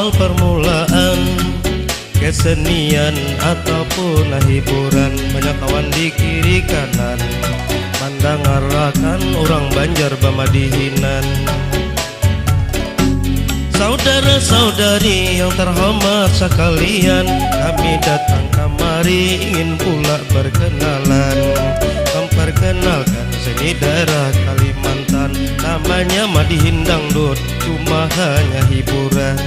awal permulaan kesenian ataupun hiburan, banyak kawan di kiri kanan pandang arahkan orang Banjar bamadihinan. Saudara-saudari yang terhormat sekalian, kami datang kemari ingin pula berkenalan, memperkenalkan seni daerah Kalimantan, namanya Madihin Dangdut, cuma hanya hiburan.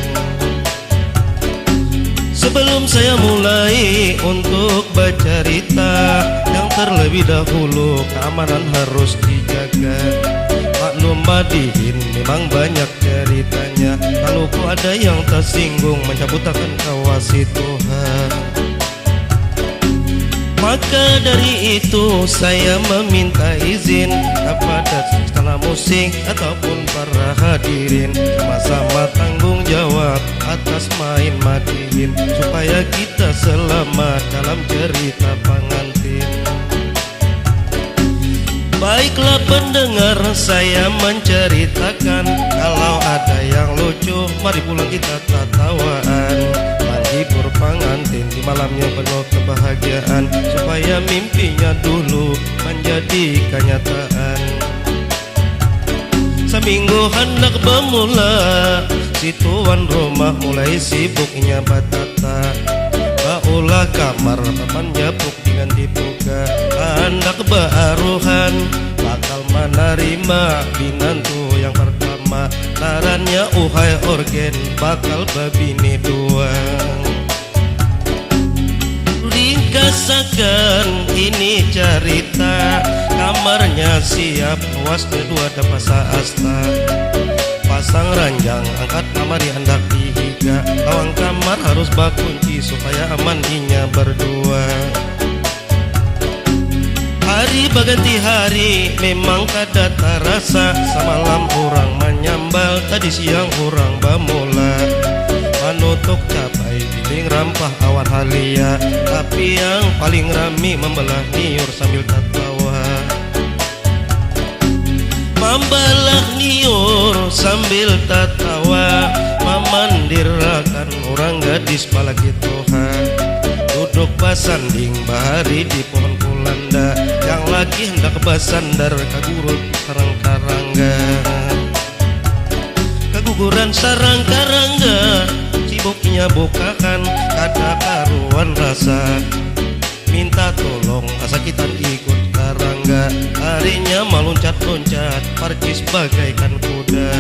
Sebelum saya mulai untuk bercerita, yang terlebih dahulu keamanan harus dijaga. Maklum Madihin memang banyak ceritanya, kalau ada yang tersinggung mencabut akan kawasi Tuhan. Maka dari itu saya meminta izin kepada skala musik ataupun para hadirin, sama-sama tanggung jawab atas main Madihin, supaya kita selamat dalam cerita pengantin. Baiklah pendengar, saya menceritakan, kalau ada yang lucu mari pulang kita tatawaan, menghibur pengantin di malamnya penuh kebahagiaan, supaya mimpinya dulu menjadi kenyataan. Seminggu hendak bermula, si tuan rumah mulai sibuknya batata. Baulah kamar papan japuk dengan dibuka, hendak bearuhan, bakal menerima binantu yang pertama. Tarannya uhai organ, bakal babini dua. Ringkasakan ini cerita, kamarnya siap, was kedua dapat asta. Pasang ranjang, angkat kamar hendak dihiga, lawang kamar harus bakunci supaya aman inya berdua. Hari berganti hari memang kada terasa, semalam orang menyambal, tadi siang orang bamula. Menutuk cabai, piling rampah awan halia, tapi yang paling rami membelah niur sambil tertawa. Membelah niur sambil tertawa, memandirakan orang gadis palagi Tuhan. Duduk basanding bahari di pohon kulanda, yang lagi hendak basandar kagurut sarang karangga. Keguguran sarang karangga, sibuknya bukakan kada karuan rasa, minta tolong asakitan ikut karangga. Harinya meloncat-loncat parcis bagaikan kuda.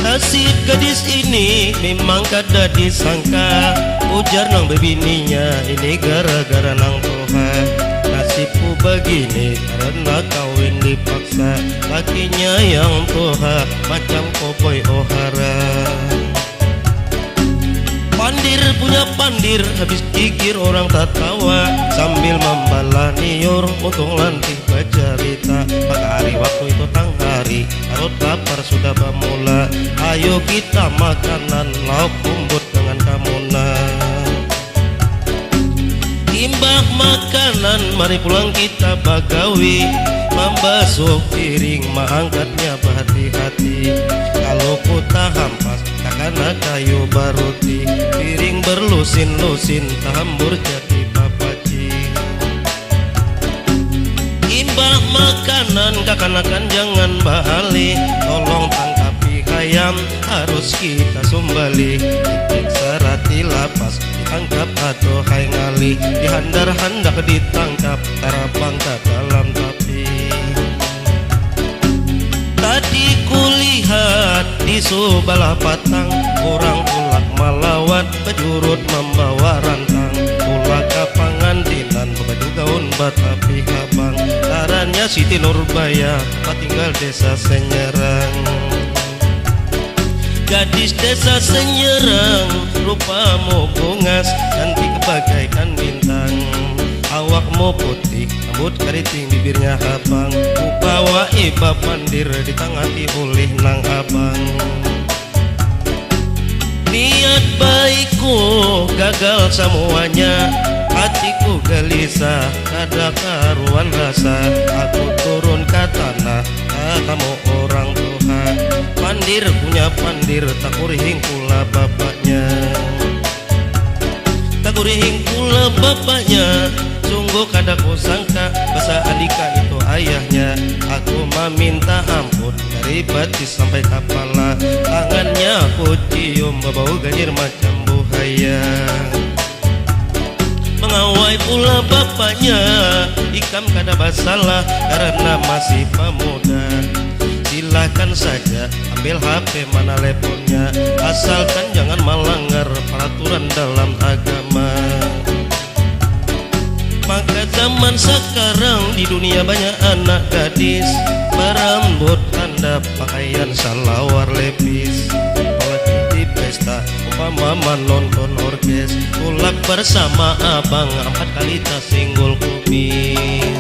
Nasib gadis ini memang kada disangka, ujar nang bebininya, ini gara-gara nang Tuhan. Nasibku begini karena kawin dipaksa, lakinya yang Tuhan macam koboi ohara. Pandir punya pandir, habis pikir orang tak tawa, sambil membalah niur untuk lantik bercerita. Pada hari waktu itu tang hari, perut lapar sudah bermula, ayo kita makanan lauk bumbut dengan kamuna. Timbang makanan, mari pulang kita bagawi, membasuh piring, mengangkatnya berhati-hati. Kalau kuta hampas, takana kayu baruti, piring berlusin-lusin, tahambur jadi papaci. Timbang makanan, kakanakan jangan balik, tolong tangkapi ayam, harus kita sumbali. Titik serati lapas, ditangkap atau hai ngali, dihandar-handar ditangkap, tarabang ke dalam tapi. Tadi kulihat di sebelah patang, orang ulak malawat bejurut membawa rantang. Ulak ke pengantinan, baju gaun batapi habang, tarannya saya Siti Nurbaya, tempat tinggal desa Senyerang. Gadis desa Senyerang, rupamu bungas, cantik bagaikan bintang. Awakmu putih, rambut keriting, bibirnya abang. Upawa iba pandir, ditangati oleh nang abang. Niat baikku gagal semuanya, hatiku gelisah, ada karuan rasa. Aku turun ke tanah, katamu orang Tuhan. Pandir punya pandir, tak kurihing pula bapaknya. Tak kurihing pula bapaknya. Sungguh kada ku sangka, bahasa Andika itu ayahnya. Aku meminta ampun dari batis sampai kepala. Tangannya aku cium, bau ganjir macam buaya. Mengawai pula bapaknya, ikam kada basalah karena masih pemuda. Silahkan saja ambil HP mana teleponnya, asalkan jangan melanggar peraturan dalam agama. Maka zaman sekarang di dunia banyak anak gadis berambut tanda pakaian salawar lepis. Apalagi di pesta umpama nonton orkes, tulak bersama abang 4 kali tak singgul kuping.